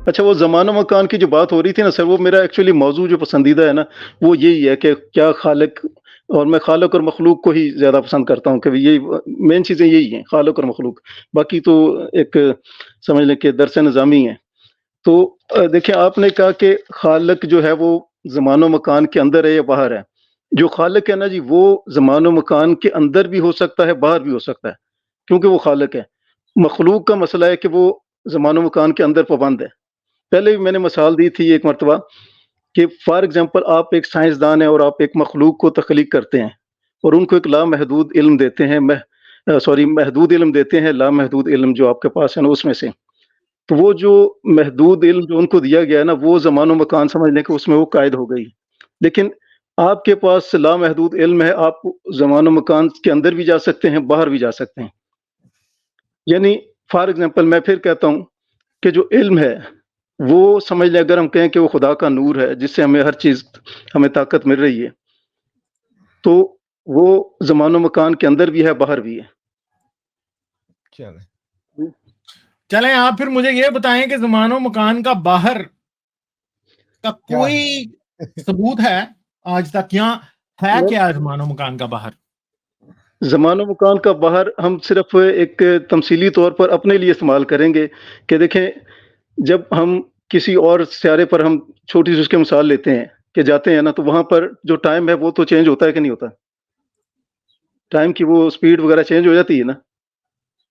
اچھا وہ زمان و مکان کی جو بات ہو رہی تھی نا سر، وہ میرا ایکچولی موضوع جو پسندیدہ ہے نا وہ یہی ہے کہ کیا خالق، اور میں خالق اور مخلوق کو ہی زیادہ پسند کرتا ہوں کہ یہی مین چیزیں یہی ہیں، خالق اور مخلوق، باقی تو ایک سمجھ لیں کہ درس نظامی ہے۔ تو دیکھیں آپ نے کہا کہ خالق جو ہے وہ زمان و مکان کے اندر ہے یا باہر ہے۔ جو خالق ہے نا جی وہ زمان و مکان کے اندر بھی ہو سکتا ہے، باہر بھی ہو سکتا ہے، کیونکہ وہ خالق ہے۔ مخلوق کا مسئلہ ہے کہ وہ زمان و مکان کے اندر پابند ہے۔ پہلے بھی میں نے مثال دی تھی ایک مرتبہ کہ فار ایگزامپل آپ ایک سائنسدان ہیں اور آپ ایک مخلوق کو تخلیق کرتے ہیں اور ان کو ایک لامحدود علم دیتے ہیں، محدود علم دیتے ہیں، لامحدود علم جو آپ کے پاس ہے نا اس میں سے، تو وہ جو محدود علم جو ان کو دیا گیا ہے نا وہ زمان و مکان سمجھ لیں کہ اس میں وہ قائد ہو گئی۔ لیکن آپ کے پاس لامحدود علم ہے، آپ زمان و مکان کے اندر بھی جا سکتے ہیں، باہر بھی جا سکتے ہیں۔ یعنی فار ایگزامپل میں پھر کہتا ہوں کہ جو علم ہے وہ سمجھ لیں، اگر ہم کہیں کہ وہ خدا کا نور ہے جس سے ہمیں ہر چیز، ہمیں طاقت مل رہی ہے، تو وہ زمان و مکان کے اندر بھی ہے، باہر بھی ہے۔ چلیں آپ پھر مجھے یہ بتائیں کہ زمان و مکان کا باہر کا کوئی ثبوت ہے آج تک، یا ہے کیا زمان و مکان کا باہر؟ زمان و مکان کا باہر ہم صرف ایک تمثیلی طور پر اپنے لیے استعمال کریں گے کہ دیکھیں جب ہم کسی اور سیارے پر ہم چھوٹی سی اس کی مثال لیتے ہیں کہ جاتے ہیں نا، تو وہاں پر جو ٹائم ہے وہ تو چینج ہوتا ہے کہ نہیں ہوتا؟ ٹائم کی وہ سپیڈ وغیرہ چینج ہو جاتی ہے نا،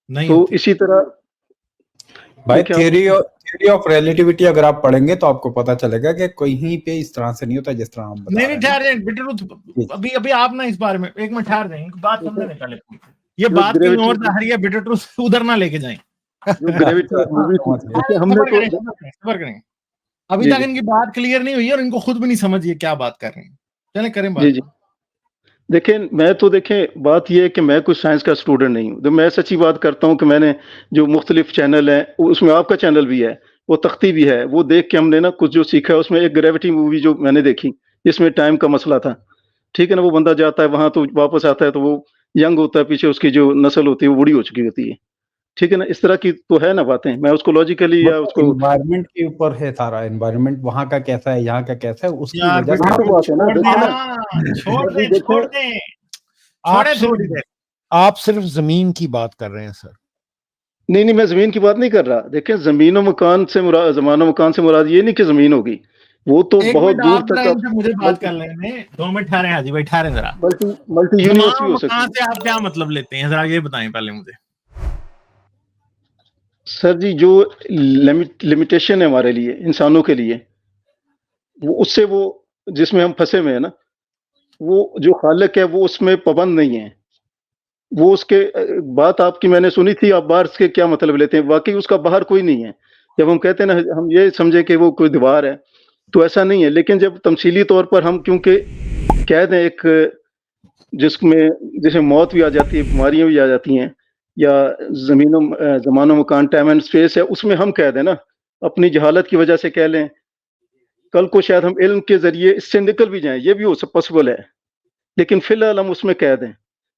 نہیں تو ہوتی۔ اسی طرح بھائی تھیوری آف ریلیٹیوٹی اگر آپ پڑھیں گے تو آپ کو پتا چلے گا کہ کہیں پہ اس طرح سے نہیں ہوتا جس طرح ہم بتا رہے ہیں۔ نہیں ٹھہر جائیں بیٹر، ابھی آپ نا اس بارے میں ایک منٹ ٹھہر جائیں، بات سمجھنے دیں پہلے، یہ بات کہیں اور ظاہر ہے، بیٹر ٹروتھ ادھر نہ لے کے جائیں۔ جو گریوٹی مووی تھی ہم نے تو صبر کریں، ابھی تک ان کی بات کلیئر نہیں ہوئی اور ان کو خود بھی نہیں سمجھ یہ کیا بات کر رہے ہیں، چلیں کریں بات۔ جی دیکھیں میں تو دیکھیں بات یہ ہے کہ میں کوئی سائنس کا اسٹوڈنٹ نہیں ہوں، میں سچی بات کرتا ہوں کہ میں نے جو مختلف چینل ہیں اس میں آپ کا چینل بھی ہے، وہ تختی بھی ہے، وہ دیکھ کے ہم نے نا کچھ جو سیکھا ہے۔ اس میں ایک گریوٹی مووی جو میں نے دیکھی جس میں ٹائم کا مسئلہ تھا، ٹھیک ہے نا، وہ بندہ جاتا ہے وہاں تو واپس آتا ہے تو وہ ینگ ہوتا ہے، پیچھے اس کی جو نسل ہوتی ہے وہ بوڑھی ہو چکی ہوتی ہے، ٹھیک ہے نا، اس طرح کی تو ہے نا باتیں۔ میں اس کو لاجیکلی یا اس کو انوائرمنٹ کے اوپر ہے سارا، انوائرمنٹ وہاں کا کیسا ہے، یہاں کا کیسا ہے، اس کی وجہ سے آپ صرف زمین کی بات کر رہے ہیں سر۔ نہیں میں زمین کی بات نہیں کر رہا۔ دیکھیں زمین و مکان سے مراد، زمان و مکان سے مراد یہ نہیں کہ زمین ہوگی، وہ تو بہت دور تک مجھے بات کر لینے 2 منٹ ٹھہرے حاجی بھائی، ٹھہرے ذرا۔ ملٹی یونیورس بھی ہو سکتی ہے۔ سے آپ کیا مطلب لیتے ہیں ذرا یہ بتائیں پہلے مجھے۔ سر جی جو لمیٹیشن ہے ہمارے لیے، انسانوں کے لیے، وہ اس سے وہ جس میں ہم پھنسے ہوئے ہیں نا، وہ جو خالق ہے وہ اس میں پابند نہیں ہے۔ وہ اس کے بات آپ کی میں نے سنی تھی، آپ باہر کے کیا مطلب لیتے ہیں، واقعی اس کا باہر کوئی نہیں ہے۔ جب ہم کہتے ہیں نا ہم یہ سمجھے کہ وہ کوئی دیوار ہے تو ایسا نہیں ہے، لیکن جب تمثیلی طور پر ہم کیونکہ کہہ دیں ایک جس میں جیسے موت بھی آ جاتی ہے، بیماریاں بھی آ جاتی ہیں، یا زمان و مکان ٹائم اینڈ اسپیس ہے، اس میں ہم کہہ دیں نا اپنی جہالت کی وجہ سے کہہ لیں، کل کو شاید ہم علم کے ذریعے اس سے نکل بھی جائیں، یہ بھی ہو پاسبل ہے، لیکن فی الحال ہم اس میں کہہ دیں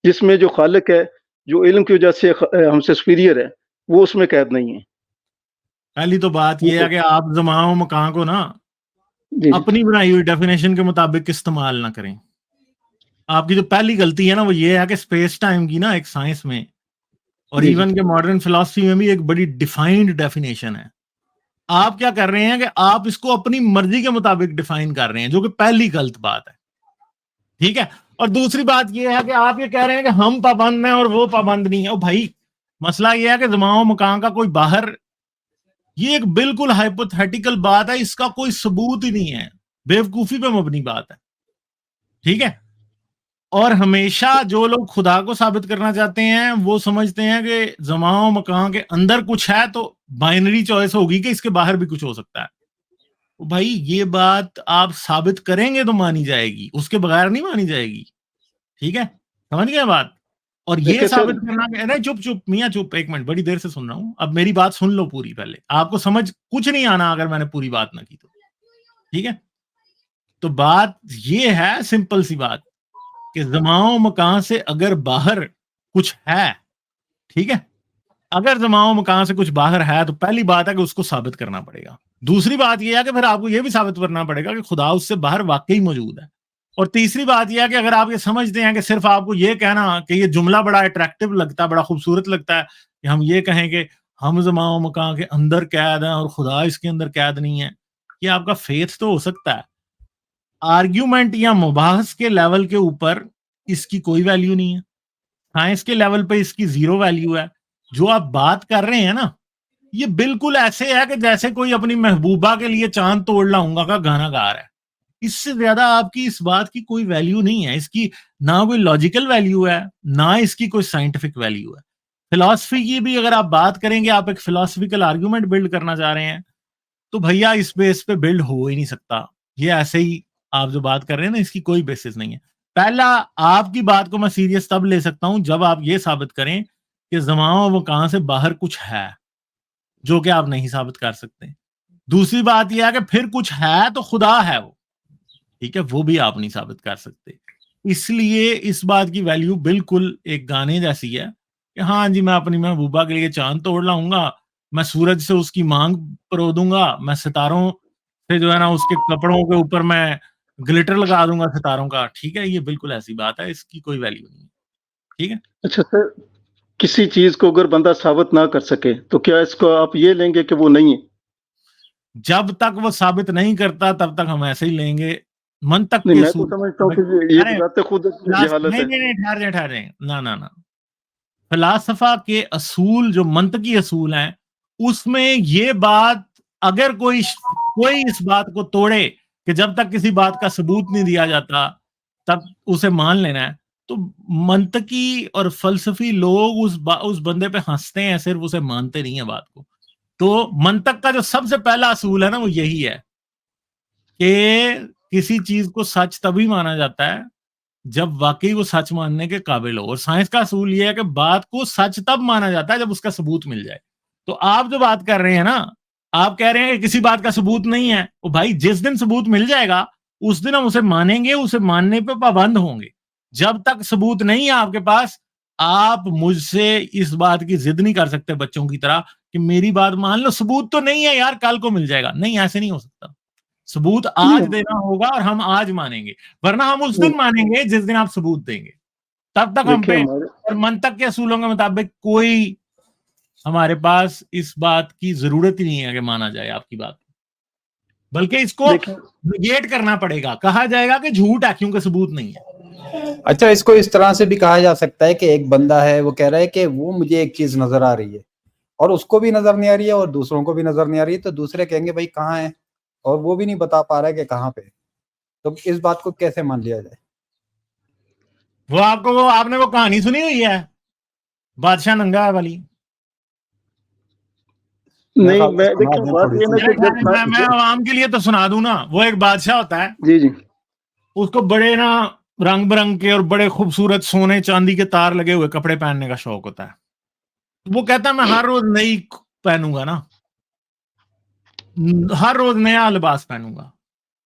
جس میں جو خالق ہے جو علم کی وجہ سے ہم سے سپیریئر ہے وہ اس میں قید نہیں ہے۔ پہلی تو بات یہ ہے کہ آپ زمان و مکان کو نا جی اپنی بنائی ہوئی ڈیفینیشن کے مطابق استعمال نہ کریں۔ آپ کی جو پہلی غلطی ہے نا وہ یہ ہے کہ اسپیس ٹائم کی نا ایک سائنس میں اور ایون کہ ماڈرن فلسفی میں بھی ایک بڑی ڈیفائنڈ ڈیفینیشن ہے۔ آپ کیا کر رہے ہیں کہ آپ اس کو اپنی مرضی کے مطابق ڈیفائن کر رہے ہیں، جو کہ پہلی غلط بات ہے، ٹھیک ہے۔ اور دوسری بات یہ ہے کہ آپ یہ کہہ رہے ہیں کہ ہم پابند ہیں اور وہ پابند نہیں ہے۔ او بھائی مسئلہ یہ ہے کہ زمان و مکان کا کوئی باہر، یہ ایک بالکل ہائپوتھیٹیکل بات ہے، اس کا کوئی ثبوت ہی نہیں ہے، بیوقوفی پہ مبنی بات ہے، ٹھیک ہے۔ اور ہمیشہ جو لوگ خدا کو ثابت کرنا چاہتے ہیں وہ سمجھتے ہیں کہ زمان و مکان کے اندر کچھ ہے تو بائنری چوائس ہوگی کہ اس کے باہر بھی کچھ ہو سکتا ہے۔ بھائی یہ بات آپ ثابت کریں گے تو مانی جائے گی، اس کے بغیر نہیں مانی جائے گی، ٹھیک ہے، سمجھ گئے بات۔ اور یہ ثابت کرنا کہ نہیں چپ میاں چپ، ایک منٹ، بڑی دیر سے سن رہا ہوں، اب میری بات سن لو پوری پہلے، آپ کو سمجھ کچھ نہیں آنا اگر میں نے پوری بات نہ کی تو، ٹھیک ہے۔ تو بات یہ ہے، سمپل سی بات، کہ زمان و مکان سے اگر باہر کچھ ہے، ٹھیک ہے، اگر زمان و مکان سے کچھ باہر ہے تو پہلی بات ہے کہ اس کو ثابت کرنا پڑے گا۔ دوسری بات یہ ہے کہ پھر آپ کو یہ بھی ثابت کرنا پڑے گا کہ خدا اس سے باہر واقعی موجود ہے. اور تیسری بات یہ ہے کہ اگر آپ یہ سمجھتے ہیں کہ صرف آپ کو یہ کہنا کہ یہ جملہ بڑا اٹریکٹیو لگتا ہے, بڑا خوبصورت لگتا ہے کہ ہم یہ کہیں کہ ہم زمان و مکان کے اندر قید ہیں اور خدا اس کے اندر قید نہیں ہے, یہ آپ کا فیتھ تو ہو سکتا ہے. آرگیومنٹ یا مباحث کے لیول کے اوپر اس کی کوئی ویلیو نہیں ہے, سائنس کے لیول پہ اس کی زیرو ویلیو ہے. جو آپ بات کر رہے ہیں نا, یہ بالکل ایسے ہے کہ جیسے کوئی اپنی محبوبہ کے لیے چاند توڑ لاؤں گا کا گانا گا رہا ہے. اس سے زیادہ آپ کی اس بات کی کوئی ویلیو نہیں ہے. اس کی نہ کوئی لاجیکل ویلیو ہے, نہ اس کی کوئی سائنٹیفک ویلیو ہے. فلسفی کی بھی اگر آپ بات کریں گے, آپ ایک فلسفیکل آرگیومنٹ بلڈ کرنا چاہ رہے ہیں, تو بھیا اس بیس پہ بلڈ ہو ہی نہیں سکتا. یہ ایسے ہی آپ جو بات کر رہے ہیں نا, اس کی کوئی بیسس نہیں ہے. پہلا, آپ کی بات کو میں سیریس تب لے سکتا ہوں جب آپ یہ ثابت کریں کہ زمان و مکان سے باہر کچھ ہے, جو کہ آپ نہیں ثابت کر سکتے. دوسری بات یہ ہے کہ پھر کچھ ہے تو خدا ہے وہ, ٹھیک ہے, وہ بھی آپ نہیں ثابت کر سکتے. اس لیے اس بات کی ویلیو بالکل ایک گانے جیسی ہے کہ ہاں جی میں اپنی محبوبہ کے لیے چاند توڑ لاؤں گا, میں سورج سے اس کی مانگ پرو دوں گا, میں ستاروں سے جو ہے نا اس کے کپڑوں کے اوپر میں گلٹر لگا دوں گا ستاروں کا. ٹھیک ہے, یہ بالکل ایسی بات ہے, اس کی کوئی ویلیو نہیں ہے. ٹھیک ہے. اچھا سر, کسی چیز کو اگر بندہ ثابت نہ کر سکے تو کیا اس کو آپ یہ لیں گے کہ وہ نہیں ہے؟ جب تک وہ ثابت نہیں کرتا تب تک ہم ایسے ہی لیں گے. منطق نہیں, کے میں تو سمجھتا ہوں کہ یہ بذات خود جہالت ہے. نہیں ٹھہر جائیں نہ فلاسفہ کے اصول جو منطقی اصول ہیں, اس میں یہ بات اگر کوئی اس بات کو توڑے کہ جب تک کسی بات کا ثبوت نہیں دیا جاتا تب اسے مان لینا ہے, تو منطقی اور فلسفی لوگ اس بندے پہ ہنستے ہیں, صرف اسے مانتے نہیں ہیں بات کو. تو منطق کا جو سب سے پہلا اصول ہے نا, وہ یہی ہے کہ کسی چیز کو سچ تبھی مانا جاتا ہے جب واقعی وہ سچ ماننے کے قابل ہو. اور سائنس کا اصول یہ ہے کہ بات کو سچ تب مانا جاتا ہے جب اس کا ثبوت مل جائے. تو آپ جو بات کر رہے ہیں نا, آپ کہہ رہے ہیں کہ کسی بات کا ثبوت نہیں ہے, وہ بھائی جس دن ثبوت مل جائے گا اس دن ہم اسے مانیں گے, اسے ماننے پہ پابند ہوں گے. جب تک ثبوت نہیں ہے آپ کے پاس, آپ مجھ سے اس بات کی ضد نہیں کر سکتے بچوں کی طرح کہ میری بات مان لو, ثبوت تو نہیں ہے یار, کل کو مل جائے گا. نہیں, ایسے نہیں ہو سکتا. ثبوت آج دینا ہوگا اور ہم آج مانیں گے, ورنہ ہم اس دن مانیں گے جس دن آپ ثبوت دیں گے. تب تک ہم پہ اور منطق کے اصولوں کے مطابق کوئی ہمارے پاس اس بات کی ضرورت ہی نہیں ہے کہ مانا جائے آپ کی بات, بلکہ اس کو نگیٹ کرنا پڑے گا. کہا جائے گا کہ جھوٹ ہے کیونکہ ثبوت نہیں ہے. اچھا, اس کو اس طرح سے بھی کہا جا سکتا ہے کہ ایک بندہ ہے, وہ کہہ رہا ہے کہ وہ مجھے ایک چیز نظر آ رہی ہے اور اس کو بھی نظر نہیں آ رہی ہے اور دوسروں کو بھی نظر نہیں آ رہی ہے, تو دوسرے کہیں گے بھائی کہاں ہے, اور وہ بھی نہیں بتا پا رہا ہے کہ کہاں پہ. تو اس بات کو کیسے مان لیا جائے؟ وہ آپ نے وہ کہانی سنی ہوئی ہے بادشاہ ننگا والی؟ نہیں, میں عوام کے لیے تو سنا دوں نا. وہ ایک بادشاہ ہوتا ہے, جی جی, اس کو بڑے نا رنگ برنگ کے اور بڑے خوبصورت سونے چاندی کے تار لگے ہوئے کپڑے پہننے کا شوق ہوتا ہے. وہ کہتا ہے میں ہر روز نئی پہنوں گا نا, ہر روز نیا لباس پہنوں گا.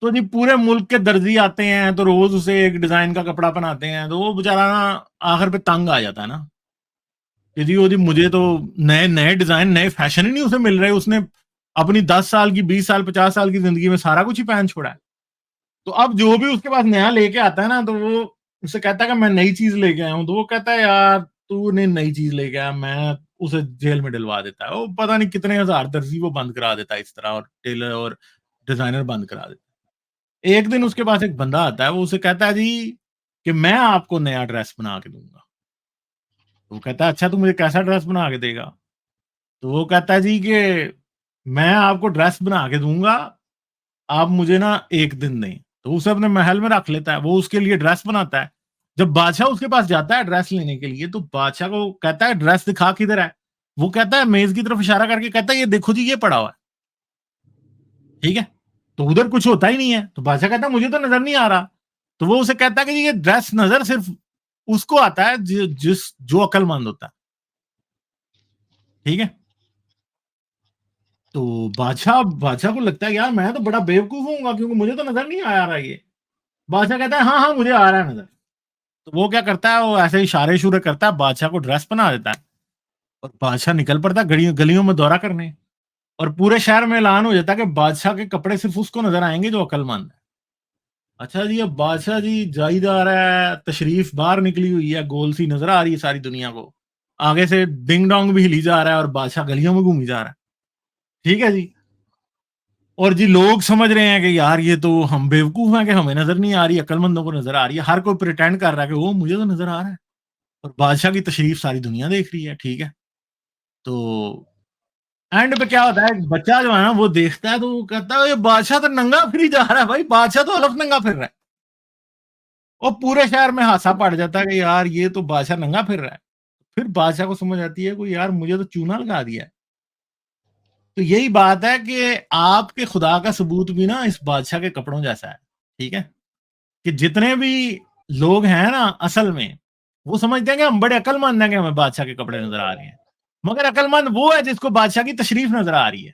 تو جی پورے ملک کے درزی آتے ہیں تو روز اسے ایک ڈیزائن کا کپڑا پہناتے ہیں, تو وہ بیچارہ نا آخر پہ تنگ آ جاتا ہے نا کہ جی مجھے تو نئے ڈیزائن, نئے فیشن ہی نہیں اسے مل رہے. اس نے اپنی 10 سال کی, 20 سال, 50 سال کی زندگی میں سارا کچھ ہی پہن چھوڑا ہے. تو اب جو بھی اس کے پاس نیا لے کے آتا ہے نا, تو وہ اسے کہتا ہے کہ میں نئی چیز لے کے آیا ہوں. تو وہ کہتا ہے یار تو نے نئی چیز لے کے آیا, میں اسے جیل میں ڈلوا دیتا ہے. وہ پتہ نہیں کتنے ہزار درزی وہ بند کرا دیتا ہے اس طرح, اور ٹیلر اور ڈیزائنر بند کرا دیتا ہے. ایک دن اس کے پاس ایک بندہ آتا ہے, وہ اسے کہتا ہے جی کہ میں آپ کو نیا ڈریس بنا کے دوں گا. وہ کہتا ہے اچھا تو مجھے کیسا ڈریس بنا کے دے گا؟ تو وہ کہتا ہے جی کہ میں آپ کو ڈریس بنا کے دوں گا, آپ مجھے نا ایک دن دیں. تو اسے اپنے محل میں رکھ لیتا ہے, وہ اس کے لیے ڈریس بناتا ہے. جب بادشاہ اس کے پاس جاتا ہے ڈریس لینے کے لیے, تو بادشاہ کو کہتا ہے ڈریس دکھا کدھر ہے. وہ کہتا ہے میز کی طرف اشارہ کر کے کہتا ہے یہ دیکھو جی یہ پڑا ہوا ہے. ٹھیک ہے, تو ادھر کچھ ہوتا ہی نہیں ہے. تو بادشاہ کہتا ہے مجھے تو نظر نہیں آ رہا. تو وہ اسے کہتا ہے کہ یہ ڈریس نظر صرف اس کو آتا ہے جو عقل مند ہوتا ہے. ٹھیک ہے, تو بادشاہ کو لگتا ہے یار میں تو بڑا بیوقوف ہوں گا کیونکہ مجھے تو نظر نہیں آ رہا یہ. بادشاہ کہتا ہے ہاں مجھے آ رہا ہے نظر. تو وہ کیا کرتا ہے, وہ ایسے اشارے شورے کرتا ہے, بادشاہ کو ڈریس بنا دیتا ہے, اور بادشاہ نکل پڑتا ہے گلیوں میں دورہ کرنے. اور پورے شہر میں اعلان ہو جاتا ہے کہ بادشاہ کے کپڑے صرف اس کو نظر آئیں گے جو عقل مند ہے. اچھا جی اب بادشاہ جی جائید آ رہا ہے, تشریف باہر نکلی ہوئی ہے, گول سی نظر آ رہی ہے ساری دنیا کو, آگے سے ڈنگ ڈونگ بھی ہلی جا رہا ہے اور بادشاہ گلیوں میں گھومی جا رہا ہے, ٹھیک ہے جی. اور جی لوگ سمجھ رہے ہیں کہ یار یہ تو ہم بیوقوف ہیں کہ ہمیں نظر نہیں آ رہی, عقل مندوں کو نظر آ رہی ہے, ہر کوئی پریٹینڈ کر رہا ہے کہ وہ مجھے تو نظر آ رہا ہے, اور بادشاہ کی تشریف ساری دنیا دیکھ رہی ہے, ٹھیک ہے. تو اینڈ پہ کیا ہوتا ہے, بچہ جو ہے نا وہ دیکھتا ہے تو وہ کہتا ہے یہ بادشاہ تو ننگا پھر ہی جا رہا ہے بھائی, بادشاہ تو الف ننگا پھر رہا ہے. اور پورے شہر میں ہاسا پڑ جاتا ہے کہ یار یہ تو بادشاہ ننگا پھر رہا ہے. پھر بادشاہ کو سمجھ آتی ہے کہ یار مجھے تو چونا لگا دیا ہے. تو یہی بات ہے کہ آپ کے خدا کا ثبوت بھی نا اس بادشاہ کے کپڑوں جیسا ہے, ٹھیک ہے, کہ جتنے بھی لوگ ہیں نا اصل میں وہ سمجھتے ہیں کہ ہم بڑے عقل مند ہیں کہ ہمیں بادشاہ کے کپڑے نظر آ رہے ہیں, مگر عقل مند وہ ہے جس کو بادشاہ کی تشریف نظر آ رہی ہے.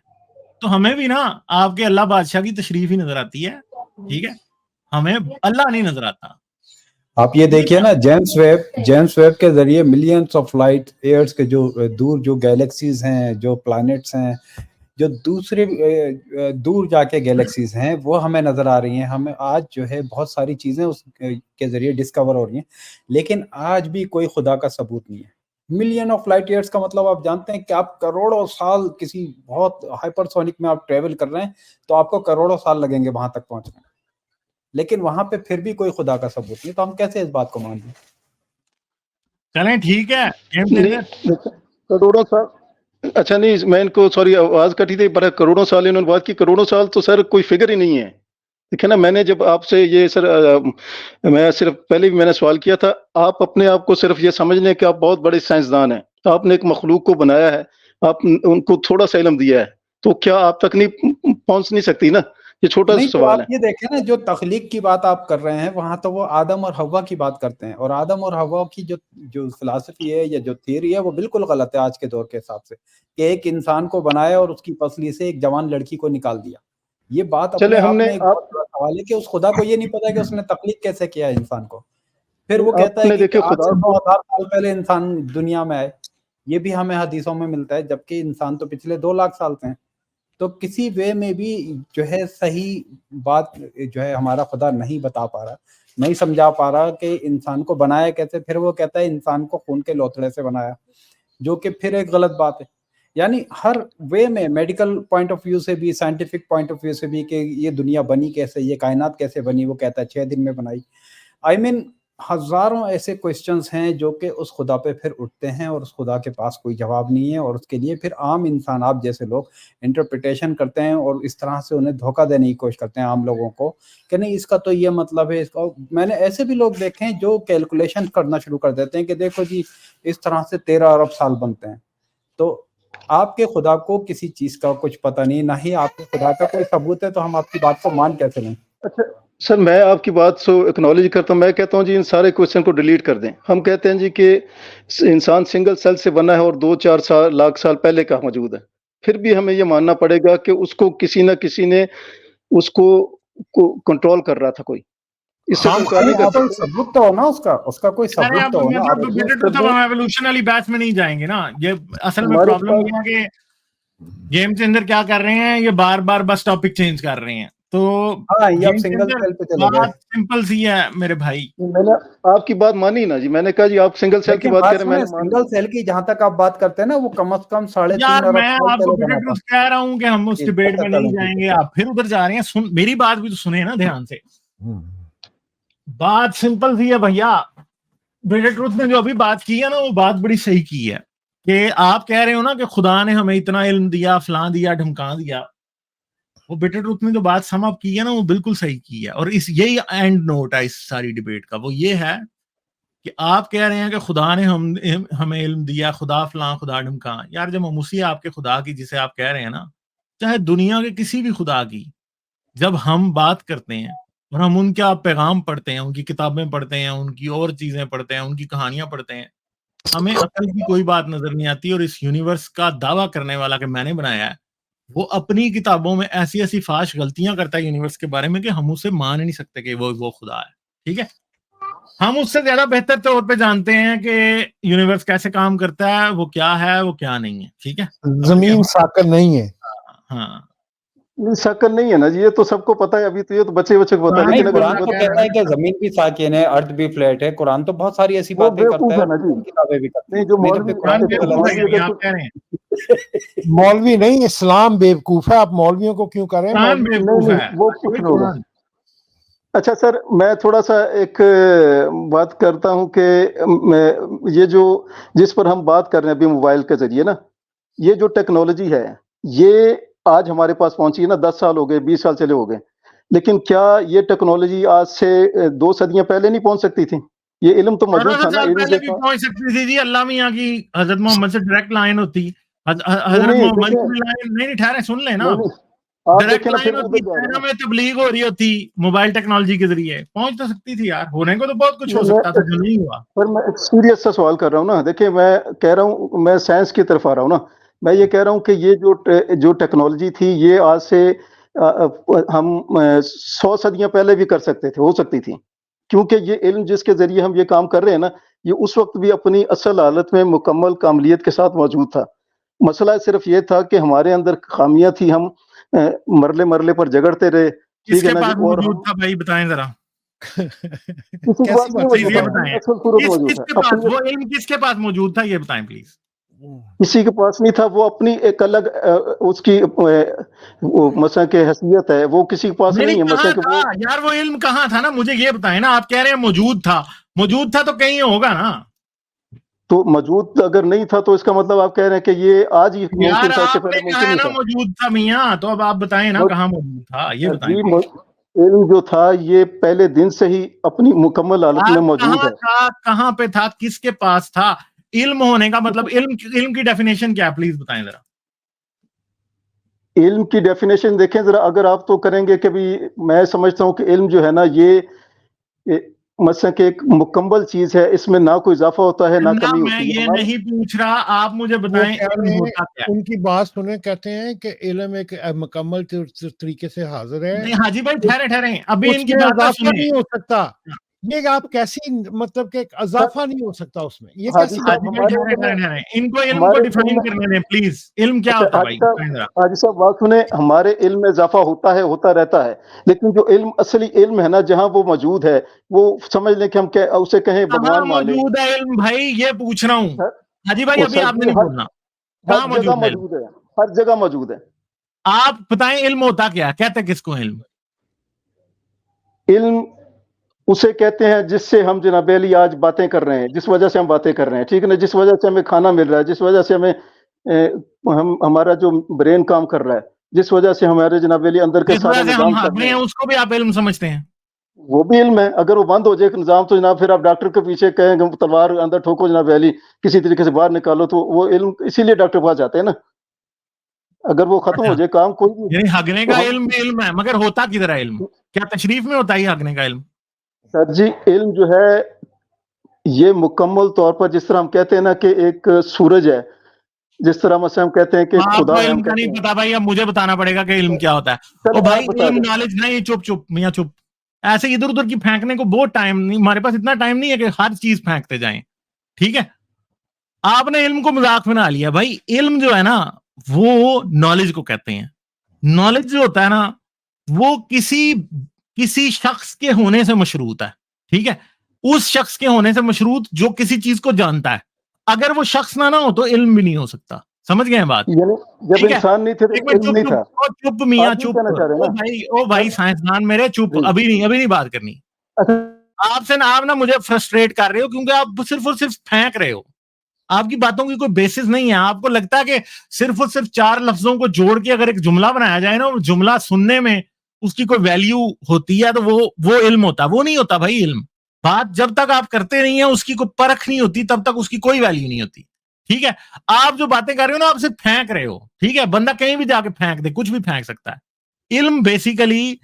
تو ہمیں بھی نا آپ کے اللہ بادشاہ کی تشریف ہی نظر آتی ہے, ٹھیک ہے, ہمیں اللہ نہیں نظر آتا. آپ یہ دیکھیے نا جیمس ویب کے ذریعے ملینس آف لائٹ ایئرز کے جو دور جو گیلیکسیز ہیں, جو پلانٹس ہیں, جو دوسرے دور جا کے گیلیکسیز ہیں وہ ہمیں نظر آ رہی ہیں. ہمیں آج جو ہے بہت ساری چیزیں اس کے ذریعے ڈسکور ہو رہی ہیں, لیکن آج بھی کوئی خدا کا ثبوت نہیں ہے. ملین آف لائٹ ایئرز کا مطلب آپ جانتے ہیں کہ آپ کروڑوں سال کسی بہت ہائپر سونک میں آپ ٹریول کر رہے ہیں تو آپ کو کروڑوں سال لگیں گے وہاں تک پہنچنے, لیکن وہاں پہ پھر بھی کوئی خدا کا ثبوت نہیں. تو ہم کیسے اس بات کو مان لیں؟ چلیں ٹھیک ہے, نہیں کروڑوں سال, اچھا نہیں میں ان کو سوری آواز کٹی تھی, پر کروڑوں سال انہوں نے بات کی, کروڑوں سال تو سر کوئی فگر ہی نہیں ہے. دیکھیں نا میں نے جب آپ سے یہ سر میں صرف پہلے بھی میں نے سوال کیا تھا, آپ اپنے آپ کو صرف یہ سمجھ لیں کہ آپ بہت بڑے سائنسدان ہیں, آپ نے ایک مخلوق کو بنایا ہے, آپ ان کو تھوڑا سا علم دیا ہے, تو کیا آپ تک نہیں پہنچ نہیں سکتی نا, یہ چھوٹا نہیں سا تو سوال آپ ہے. یہ دیکھیں نا جو تخلیق کی بات آپ کر رہے ہیں وہاں تو وہ آدم اور حوا کی بات کرتے ہیں, اور آدم اور حوا کی جو فلسفی ہے یا جو تھیوری ہے وہ بالکل غلط ہے آج کے دور کے حساب سے, کہ ایک انسان کو بنایا اور اس کی پسلی سے ایک جوان لڑکی کو نکال دیا. یہ بات چلے اپنے ہم آپ نے میں ایک بہت بڑا سوال ہے کہ اس خدا کو یہ نہیں پتا کہ اس نے تخلیق کیسے کیا ہے انسان کو. پھر وہ کہتا آپ ہے نے کہ دیکھے آج خدا سے کو 2000 سال پہلے انسان دنیا میں آئے, یہ بھی ہمیں حدیثوں میں ملتا ہے, جبکہ انسان تو پچھلے 2 لاکھ سال سے ہیں. تو کسی وے میں بھی جو ہے صحیح بات جو ہے ہمارا خدا نہیں بتا پا رہا, نہیں سمجھا پا رہا کہ انسان کو بنایا کیسے. پھر وہ کہتا ہے انسان کو خون کے لوتھڑے سے بنایا, جو کہ پھر ایک غلط بات ہے. یعنی ہر وے میں میڈیکل پوائنٹ آف ویو سے بھی, سائنٹیفک پوائنٹ آف ویو سے بھی, کہ یہ دنیا بنی کیسے, یہ کائنات کیسے بنی, وہ کہتا ہے 6 دن میں بنائی. آئی مین ہزاروں ایسے کوسچنز ہیں جو کہ اس خدا پہ پھر اٹھتے ہیں, اور اس خدا کے پاس کوئی جواب نہیں ہے, اور اس کے لیے پھر عام انسان آپ جیسے لوگ انٹرپریٹیشن کرتے ہیں, اور اس طرح سے انہیں دھوکہ دینے کی کوشش کرتے ہیں عام لوگوں کو کہ نہیں اس کا تو یہ مطلب ہے, اس کا. میں نے ایسے بھی لوگ دیکھے ہیں جو کیلکولیشن کرنا شروع کر دیتے ہیں کہ دیکھو جی اس طرح سے 13 ارب سال بنتے ہیں. تو آپ کے خدا کو کسی چیز کا کچھ پتہ نہیں, نہ ہی آپ کے خدا کا کوئی ثبوت ہے, تو ہم آپ کی بات کو مان کیسے لیں؟ اچھا سر میں آپ کی بات سے اکنالج کرتا ہوں, میں کہتا ہوں جی ان سارے کوشچن کو ڈیلیٹ کر دیں. ہم کہتے ہیں جی کہ انسان سنگل سیل سے بنا ہے اور 2-4 لاکھ سال پہلے کا موجود ہے, پھر بھی ہمیں یہ ماننا پڑے گا کہ اس کو کسی نہ کسی نے اس کو کنٹرول کر رہا تھا کوئی, اس سے تو انکار نہیں کر کوئی سکتے. ثبوت تو ہونا, اس کا کوئی ارے ثبوت اب تو ہونا. مطلب بیٹر ٹروتھ ہم ایوولوشن والی بحث میں نہیں جائیں گے نا. یہ اصل میں ہمارے پرابلم یہ ہے کہ گیم چینجر کیا کر رہے ہیں, یہ بار بار بس ٹاپک چینج کر رہے ہیں. تو ہاں یہ آپ گیم سنگل چینجر سیل پہ چلے گئے. بات سمپل سی ہے میرے بھائی. میں نے آپ کی بات مانی نا جی, میں نے کہا جی آپ سنگل سیل کی لیکن بات بات کریں, میں سنیں, نے مان سنگل سیل کی جہاں تک آپ بات کرتے ہیں نا, وہ کم از کم 3.5 یار ارب میں سال آپ کو پہلے بیٹر بنا تھا. ٹروتھ کہہ رہا ہوں کہ ہم اس ڈبیٹ میں نہیں جائیں گے, آپ پھر ادھر جا رہے ہیں. میری بات بھی تو سنیں نا دھیان سے. بات سمپل سی ہے بھیا, بیٹر ٹروتھ نے جو ابھی بات کی ہے نا وہ بات بڑی صحیح کی ہے, کہ آپ کہہ رہے ہو نا کہ خدا نے ہمیں اتنا علم دیا, فلاں دیا, ڈھمکاں دیا. وہ بیٹر ٹروتھ نے جو بات سم اپ کی ہے نا وہ بالکل صحیح کی ہے, اور یہی اینڈ نوٹ ہے اس ساری ڈبیٹ کا. وہ یہ ہے کہ آپ کہہ رہے ہیں کہ خدا نے ہمیں علم دیا, خدا فلاں, خدا ڈھمکاں. یار جب ہم اسی آپ کے خدا کی, جسے آپ کہہ رہے ہیں نا, چاہے دنیا کے کسی بھی خدا کی, جب ہم بات کرتے ہیں اور ہم ان کا پیغام پڑھتے ہیں, ان کی کتابیں پڑھتے ہیں, ان کی اور چیزیں پڑھتے ہیں, ان کی کہانیاں پڑھتے ہیں, ہمیں عقل کی کوئی بات نظر نہیں آتی. اور اس یونیورس کا دعویٰ کرنے والا کہ میں نے بنایا ہے, وہ اپنی کتابوں میں ایسی ایسی فاش غلطیاں کرتا ہے یونیورس کے بارے میں کہ ہم اسے مان نہیں سکتے کہ وہ خدا ہے. ٹھیک ہے, ہم اس سے زیادہ بہتر طور پہ جانتے ہیں کہ یونیورس کیسے کام کرتا ہے, وہ کیا ہے, وہ کیا نہیں ہے. ٹھیک ہے, زمین ساکن نہیں ہے. ہاں نہیں، شکل نہیں ہے نا جی، یہ تو سب کو پتا ہے، ابھی تو یہ تو بچے بچے کو پتا ہے، نہیں، لیکن اگر قرآن تو کہتا ہے کہ زمین بھی ساکن ہے، ارتھ بھی فلیٹ ہے. قرآن تو بہت ساری ایسی وہ باتیں کرتا بیوقوف ہے ہے نا جی. اور کتابیں بھی کرتی نہیں ہیں. جو نہیں تو مولوی پھر قرآن قرآن بے پہ وقوف ہے غلط یعنی اگر آپ کہہ رہے ہیں مولوی نہیں، اسلام بیوقوف ہے. آپ مولویوں کو کیوں کر رہے ہیں؟ قرآن مولوی نہیں بیوقوف نہیں ہے وہ کچھ وہی نہیں ہوگا. قرآن. اچھا سر، میں تھوڑا سا ایک بات کرتا ہوں کہ یہ جو جس پر ہم بات کر رہے ہیں ابھی موبائل کے ذریعے نا، یہ جو ٹیکنالوجی ہے یہ آج ہمارے پاس پہنچی ہے نا، 10 سال ہو گئے، 20 سال چلے ہو گئے، لیکن کیا یہ ٹیکنالوجی آج سے 2 صدیاں پہلے نہیں پہنچ سکتی تھی؟ یہ علم تو موجود 1400 تھا نا، سال علم پہلے جو بھی تھا. پہنچ سکتی تھی جی. اللہ میاں کی حضرت محمد سے ڈائریکٹ لائن ہوتی. حضرت نہیں محمد دیکھیں، کی بھی لائن نہیں ٹھہرے، سن لیں نا. نہیں نہیں آپ ڈائریکٹ دیکھیں نا، لائن پھر ہوتی، ادھر جا رہے ہیں چائنا نا. میں تبلیغ ہو رہی ہوتی موبائل ٹیکنالوجی کے ذریعے. پہنچ تو سکتی تھی یار، ہونے کو تو بہت کچھ ہو نہیں سکتا تھا جو نہیں ہوا. پر میں ایک سیریس سا سوال کر رہا ہوں نا. دیکھیں میں کہہ رہا ہوں، میں سائنس کی طرف آ رہا ہوں نا. میں یہ کہہ رہا ہوں کہ یہ جو ٹیکنالوجی تھی یہ آج سے ہم 100 صدیاں پہلے بھی کر سکتے تھے، ہو سکتی تھی، کیونکہ یہ علم جس کے ذریعے ہم یہ کام کر رہے ہیں نا، یہ اس وقت بھی اپنی اصل حالت میں مکمل کاملیت کے ساتھ موجود تھا. مسئلہ صرف یہ تھا کہ ہمارے اندر خامیاں تھی، ہم مرلے مرلے پر جگڑتے رہے. کس ٹھیک ہے کے نا جی. پاس اور موجود ہم تھا بھائی بتائیں ذرا. کسی کے کیسی پاس نہیں بات پلیز موجود یہ تھا، ہے؟ اپنی بتائیں اصل صورت کس موجود کس ہے. کے پاس اپنی وہ علم کس کے پاس موجود تھا، یہ بتائیں پلیز. کسی کے پاس نہیں تھا. وہ اپنی ایک الگ اس کی مثلا کہ حیثیت ہے، وہ کسی کے پاس نہیں نہیں ہے. مثلا کہاں کہ تھا وہ یار وہ علم، کہاں تھا نا مجھے یہ بتائیں نا. آپ کہہ رہے ہیں موجود تھا، موجود تھا تو کہیں ہوگا نا تو موجود اگر نہیں تھا تو اس کا مطلب آپ کہہ رہے ہیں کہ یہ آج ہی یار. ممکن تھا، اس سے آپ نے پہلے کہا ممکن ہے نہیں نا تھا. موجود تھا میاں، تو اب آپ بتائیں نا کہاں موجود تھا، یہ بتائیں جی پلیز. علم جو تھا یہ پہلے دن سے ہی اپنی مکمل حالت میں آپ موجود کہاں ہے. تھا، کہاں پہ تھا، کس کے پاس تھا؟ علم ہونے کا مطلب، علم کی ڈیفینیشن کیا ہے پلیز بتائیں ذرا. علم کی ڈیفینیشن دیکھیں ذرا. اگر آپ تو کریں گے کہ بھی میں سمجھتا ہوں کہ علم جو ہے نا یہ مثلا کہ ایک مکمل چیز ہے، اس میں نہ کوئی اضافہ ہوتا ہے نہ نہ کمی میں ہوتی ہے. یہ ہمارے نہیں پوچھ رہا، آپ مجھے وہ بتائیں کہہ علم رہے ہیں، ہوتا کیا ہے. ان کی بات سنیں، کہتے ہیں کہ علم ایک مکمل طریقے سے حاضر ہے، نہیں حاجی بھائی ٹھہرے ٹھہرے، ابھی اس ان کی میں بات تو اضافہ سنیں. نہیں ہو سکتا. یہ آپ کیسی، مطلب کہ اضافہ نہیں ہو سکتا اس میں، یہ حاجی کیسی بات صاحب حاجی بھائی ہمارے ٹھہرے علم میں، ٹھہرے ٹھہرے، ان کو علم کو ہمارے علم ڈیفائن میں کرنے دیں پلیز. علم کیا اچھا ہوتا ہے بھائی بتائیں ذرا. حاجی صاحب بات سنیں. ہمارے علم میں اضافہ ہوتا ہے، ہوتا رہتا ہے، لیکن جو علم اصلی علم ہے نا جہاں وہ موجود ہے، وہ سمجھ لیں کہ ہم اسے کہیں کہاں بھگوان مان لیں. موجود ہے علم بھائی، یہ پوچھ رہا ہوں. حاجی بھائی وہ ابھی سر آپ نے جی نہیں بولنا. کہاں ہر جگہ موجود ہے علم؟ موجود ہے، ہر جگہ موجود ہے. آپ بتائیں علم ہوتا کیا، کہتے کس کو علم؟ علم اسے کہتے ہیں جس سے ہم جناب علی آج باتیں کر رہے ہیں، جس وجہ سے ہم باتیں کر رہے ہیں، ٹھیک ہے نا، جس وجہ سے ہمیں کھانا مل رہا ہے، جس وجہ سے ہمیں ہمارا جو برین کام کر رہا ہے، جس وجہ سے ہمارے جناب علی اندر کے جس سارے وجہ سے ہم نظام چل ہنس رہے رہے ہیں ہیں، اس کو بھی آپ علم سمجھتے ہیں؟ وہ بھی علم ہے. اگر وہ بند ہو جائے ایک نظام تو جناب پھر آپ ڈاکٹر کے پیچھے کہیں گے تلوار اندر ٹھوکو جناب علی، کسی طریقے سے باہر نکالو، تو وہ علم اسی لیے ڈاکٹر کے پاس جاتے ہیں نا. اگر وہ ختم ہو اچھا، جائے کام کوئی بھی یعنی ہگنے تو کا ہم علم بھی علم ہے، مگر ہوتا کدھر ہے علم؟ کیا تشریف میں ہوتا ہی ہگنے کا علم؟ سر جی علم جو ہے یہ مکمل طور پر جس طرح ہم کہتے ہیں نا کہ ایک سورج ہے، جس طرح مثلا ہم کہتے ہیں کہ ایک آپ کو خدا ہے، ہم علم کا کہتے نہیں ہیں. پتا بھائی، اب مجھے بتانا پڑے گا کہ علم کیا ہوتا ہے. چل او آپ بھائی بتا علم دیں. نالج نہیں، چپ چپ میاں چپ. ایسے ادھر ادھر کی پھینکنے کو بہت ٹائم نہیں، ہمارے پاس اتنا ٹائم نہیں ہے کہ ہر چیز پھینکتے جائیں. ٹھیک ہے، آپ نے علم کو مذاق بنا لیا. بھائی علم جو ہے نا وہ نالج کو کہتے ہیں. نالج جو ہوتا ہے نا وہ کسی شخص کے ہونے سے مشروط ہے. ٹھیک ہے، اس شخص کے ہونے سے مشروط جو کسی چیز کو جانتا ہے. اگر وہ شخص نہ ہو تو علم بھی نہیں ہو سکتا. سمجھ گئے بات؟ یعنی جب ٹھیک ہے، انسان نہیں تھے تو ایک منٹ علم چپ نہیں تھا. چپ او چپ میاں آپ یہ چپ. کہنا چاہ رہے ہیں او بھائی نا. سائنسدان میرے چپ. جی ابھی نہیں بات کرنی. اچھا آپ نا مجھے فرسٹریٹ کر رہے ہو کیونکہ آپ صرف اور صرف پھینک رہے ہو. آپ کی باتوں کی کوئی بیسس نہیں ہے. آپ کو لگتا ہے کہ صرف اور صرف 4 لفظوں کو جوڑ کے اگر ایک جملہ بنایا جائے نا، وہ جملہ سننے میں اس کی کوئی ویلیو ہوتی ہے تو وہ علم ہوتا. وہ نہیں ہوتا بھائی علم. بات جب تک آپ کرتے نہیں ہیں، اس کی کوئی پرکھ نہیں ہوتی، تب تک اس کی کوئی ویلیو نہیں ہوتی. ٹھیک ہے، آپ جو باتیں کر رہے ہو نا آپ صرف پھینک رہے ہو. ٹھیک ہے، بندہ کہیں بھی جا کے پھینک دے، کچھ بھی پھینک سکتا ہے. علم بیسیکلی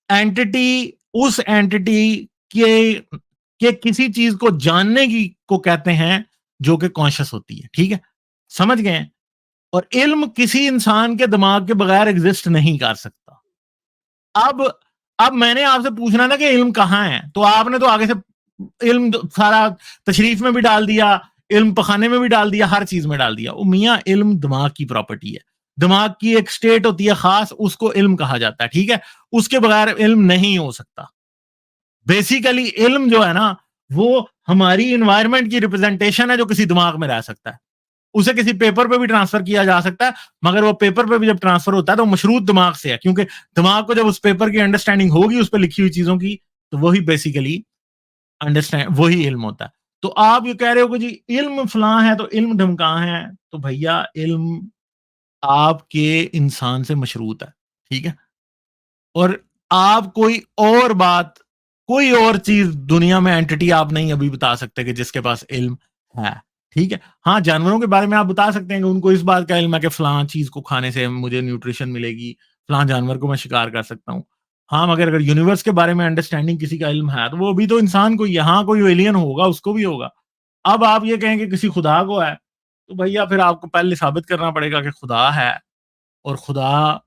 اینٹی، اس اینٹی کے کسی چیز کو جاننے کی کو کہتے ہیں جو کہ کانشس ہوتی ہے. ٹھیک ہے، سمجھ گئے؟ اور علم کسی انسان کے دماغ کے بغیر ایگزسٹ نہیں کر سکتا. اب میں نے آپ سے پوچھنا تھا کہ علم کہاں ہے، تو آپ نے تو آگے سے علم سارا تشریف میں بھی ڈال دیا، علم پخانے میں بھی ڈال دیا، ہر چیز میں ڈال دیا. میاں علم دماغ کی پراپرٹی ہے. دماغ کی ایک اسٹیٹ ہوتی ہے خاص, اس کو علم کہا جاتا ہے, ٹھیک ہے. اس کے بغیر علم نہیں ہو سکتا. بیسیکلی علم جو ہے نا وہ ہماری انوائرمنٹ کی ریپرزینٹیشن ہے جو کسی دماغ میں رہ سکتا ہے. اسے کسی پیپر پہ بھی ٹرانسفر کیا جا سکتا ہے, مگر وہ پیپر پہ بھی جب ٹرانسفر ہوتا ہے تو مشروط دماغ سے ہے, کیونکہ دماغ کو جب اس پیپر کی انڈرسٹینڈنگ ہوگی اس پہ لکھی ہوئی چیزوں کی, تو وہی بیسیکلی انڈرسٹینڈ وہی علم ہوتا ہے. تو آپ یہ کہہ رہے ہو کہ جی علم فلاں ہے تو علم ڈھمکاں ہے, تو بھیا علم آپ کے انسان سے مشروط ہے, ٹھیک ہے. اور آپ کوئی اور بات, کوئی اور چیز دنیا میں اینٹی آپ نہیں ابھی بتا سکتے کہ جس کے پاس علم ہے, ٹھیک ہے. ہاں جانوروں کے بارے میں آپ بتا سکتے ہیں کہ ان کو اس بات کا علم ہے کہ فلاں چیز کو کھانے سے مجھے نیوٹریشن ملے گی, فلاں جانور کو میں شکار کر سکتا ہوں. ہاں مگر اگر یونیورس کے بارے میں انڈرسٹینڈنگ کسی کا علم ہے تو وہ بھی تو انسان کو, یہاں کوئی ایلین ہوگا اس کو بھی ہوگا. اب آپ یہ کہیں کہ کسی خدا کو ہے تو بھیا پھر آپ کو پہلے ثابت کرنا پڑے گا کہ خدا ہے اور خدا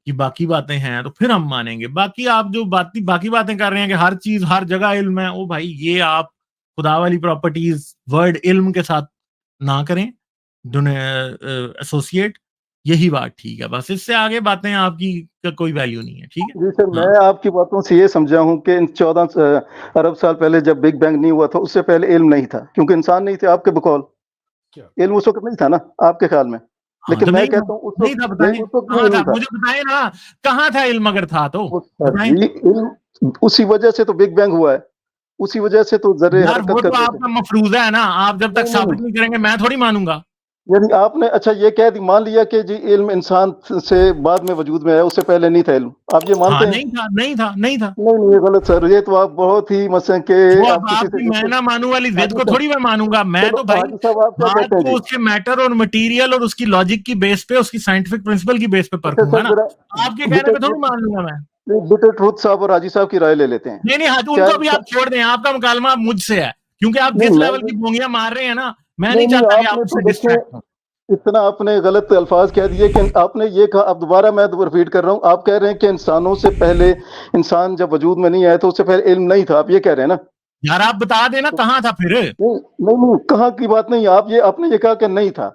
کی باقی باتیں ہیں, تو پھر ہم مانیں گے. باقی آپ جو باقی باتیں کر رہے ہیں کہ ہر چیز ہر جگہ علم ہے, او بھائی یہ آپ خدا والی پراپرٹیز ورڈ علم کے ساتھ نہ کریں ایسوسیٹ, یہی بات ٹھیک ہے. بس اس سے آگے باتیں آپ کی کا کوئی ویلیو نہیں ہے, ٹھیک ہے. جی سر, میں آپ کی باتوں سے یہ سمجھا ہوں کہ ان 14 ارب سال پہلے جب بگ بینگ نہیں ہوا تھا اس سے پہلے علم نہیں تھا, کیونکہ انسان نہیں تھے آپ کے بقول. علم اس وقت نہیں تھا نا آپ کے خیال میں, لیکن میں کہتا ہوں اس وقت کہاں تھا, مجھے بتائیں نا کہاں تھا علم اگر تھا تو علم اسی وجہ سے تو بگ بینگ ہوا ہے, اسی وجہ سے تو ذرے یار وہ حرکت تو کر آپ کا مفروضہ ہے نا, آپ جب تک ثابت نہیں کریں گے میں تھوڑی مانوں گا. یعنی آپ نے اچھا یہ کہہ دی مان لیا کہ جی علم انسان سے بعد میں وجود میں آیا, اس سے پہلے نہیں تھا علم, آپ یہ مانتے ہیں؟ نہیں تھا. نہیں یہ غلط سر, یہ تو آپ بہت ہی مثلا کہ آپ کی میں نہ مانوں والی ضد کو تھوڑی میں مانوں گا. میں تو بھائی بات کو اس کے میٹر اور مٹیریل اور اس کی لاجک کی بیس پہ, اس کی سائنٹیفک پرنسپل کی بیس پہ پرکھوں گا نا. آپ کے کہنے پہ تھوڑی مان لوں گا میں. بٹر ٹروتھ صاحب اور حاجی صاحب کی رائے لے لیتے ہیں. نہیں ان کو بھی آپ چھوڑ دیں, آپ کا مکالمہ مجھ سے ہے, کیونکہ آپ جس لیول کی بونگیاں مار رہے ہیں نا, میں نہیں چاہتا کہ آپ سے ڈسٹریکٹ ہوں. اتنا آپ نے غلط الفاظ کہہ دیے کہ آپ نے یہ کہا, اب دوبارہ میں ریپیٹ کر رہا ہوں, آپ کہہ رہے ہیں کہ انسانوں سے پہلے انسان جب وجود میں نہیں آیا تو اس سے پہلے علم نہیں تھا, آپ یہ کہہ رہے ہیں نا. یار آپ بتا دینا کہاں تھا پھر. نہیں کہاں کی بات نہیں, آپ نے یہ کہا کہ نہیں تھا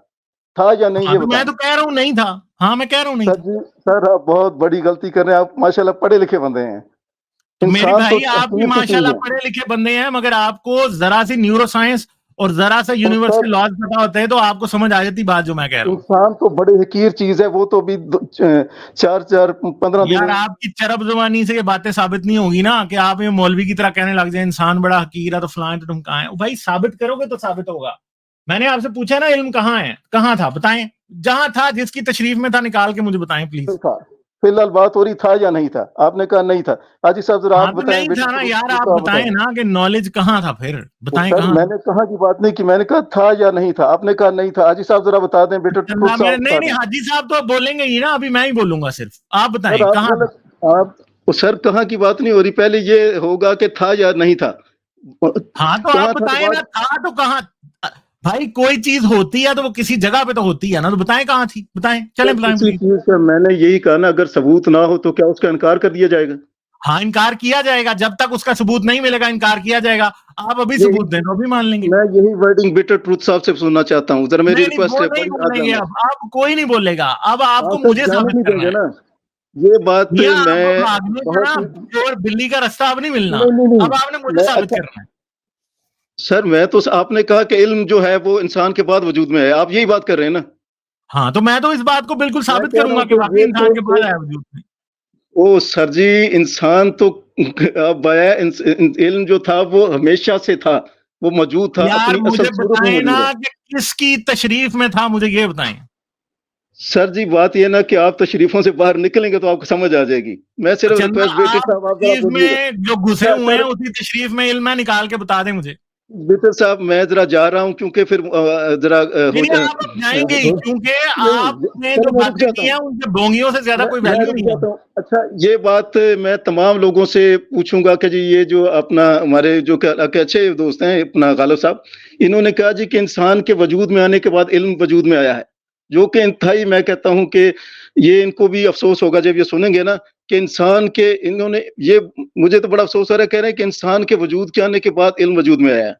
یا نہیں, یہ میں تو کہہ رہا ہوں نہیں تھا. ہاں میں کہہ رہا ہوں نہیں تھا. سر آپ بہت بڑی غلطی کر رہے ہیں, آپ ماشاءاللہ پڑھے لکھے بندے ہیں. میرے بھائی آپ بھی ماشاءاللہ پڑھے لکھے بندے ہیں, مگر آپ کو ذرا سی نیورو سائنس اور ذرا سا یونیورس کے لاز پتا ہوتے ہیں تو آپ کو سمجھ آ جاتی بات جو میں کہہ رہا ہوں. انسان تو بڑی حقیر چیز ہے, وہ تو بھی 4-15 دن. یار آپ کی چرب زبانی سے یہ باتیں ثابت نہیں ہوگی نا کہ آپ یہ مولوی کی طرح کہنے لگ جائیں انسان بڑا حقیر ہے تو فلاں تو تم کہاں ہیں. بھائی ثابت کرو گے تو ثابت ہوگا. میں نے آپ سے پوچھا نا علم کہاں ہے, کہاں تھا بتائیں, جہاں تھا جس کی تشریف میں تھا نکال کے مجھے بتائیں پلیز. فی الحال بات ہو رہی تھا یا نہیں تھا, آپ نے کہا نہیں تھا. حاجی صاحب ذرا آپ بتائیں. نہیں تھا نا یار, آپ بتائیں نا کہ نالج کہاں تھا پھر, بتائیں کہاں. میں نے کہا کی بات نہیں کی, میں نے کہا تھا یا نہیں تھا, آپ نے کہا نہیں تھا. حاجی صاحب ذرا بتا دیں. نہیں حاجی صاحب تو بولیں گے ہی نا, ابھی میں ہی بولوں گا صرف, آپ بتائیں کہاں. آپ سر کہاں کی بات نہیں ہو رہی, پہلے یہ ہوگا کہ تھا یا نہیں تھا. ہاں تو آپ بتائیں نا, تھا تو کہاں. بھائی کوئی چیز ہوتی ہے تو وہ کسی جگہ پہ تو ہوتی ہے نا, تو بتائیں کہاں تھی, بتائیں چلیں بتائیں. میں نے یہی کہا نا, اگر ثبوت نہ ہو تو کیا اس کا انکار کر دیا جائے گا؟ ہاں انکار کیا جائے گا, جب تک اس کا ثبوت نہیں ملے گا انکار کیا جائے گا. آپ ابھی ثبوت دیں تو ابھی مان لیں گے. میں یہی ورڈنگ بٹر ٹروتھ صاحب سے سننا چاہتا ہوں, ذرا میری ریکویسٹ ہے. اب کوئی نہیں بولے گا, اب آپ کو مجھے ثابت کرنا ہے نا. یہ بات میں اور بلی کا راستہ اب نہیں ملنا, اب آپ نے مجھے ثابت کرنا ہے. سر میں تو آپ نے کہا کہ علم جو ہے وہ انسان کے بعد وجود میں ہے, آپ یہی بات کر رہے ہیں نا. ہاں تو میں تو اس بات کو بالکل ثابت کروں گا کہ واقعی انسان کے بعد آیا وجود میں. او سر جی, انسان تو علم جو تھا وہ ہمیشہ سے تھا, وہ موجود تھا. یار مجھے بتائیں نا کہ کس کی تشریف میں تھا, مجھے یہ بتائیں. سر جی بات یہ نا کہ آپ تشریفوں سے باہر نکلیں گے تو آپ کو سمجھ آ جائے گی. میں صرف تشریف میں جو گھسے ہوئے ہیں اسی تشریف میں علم ہے, نکال کے بتا دیں مجھے. بیٹر صاحب میں ذرا جا رہا ہوں, کیونکہ پھر ذرا آپ جائیں گے, کیونکہ آپ نے جو باتیں کی ہیں ان کے بونگیوں سے زیادہ کوئی ویلیو نہیں ہے. اچھا یہ بات میں تمام لوگوں سے پوچھوں گا کہ جی یہ جو اپنا ہمارے جو کہ اچھے دوست ہیں اپنا غالب صاحب, انہوں نے کہا جی کہ انسان کے وجود میں آنے کے بعد علم وجود میں آیا ہے, جو کہ انتہائی میں کہتا ہوں کہ یہ ان کو بھی افسوس ہوگا جب یہ سنیں گے نا کہ انسان کے, انہوں نے یہ, مجھے تو بڑا افسوس ہو رہا ہے, کہہ رہے ہیں کہ انسان کے وجود کے آنے کے بعد علم وجود میں آیا ہے.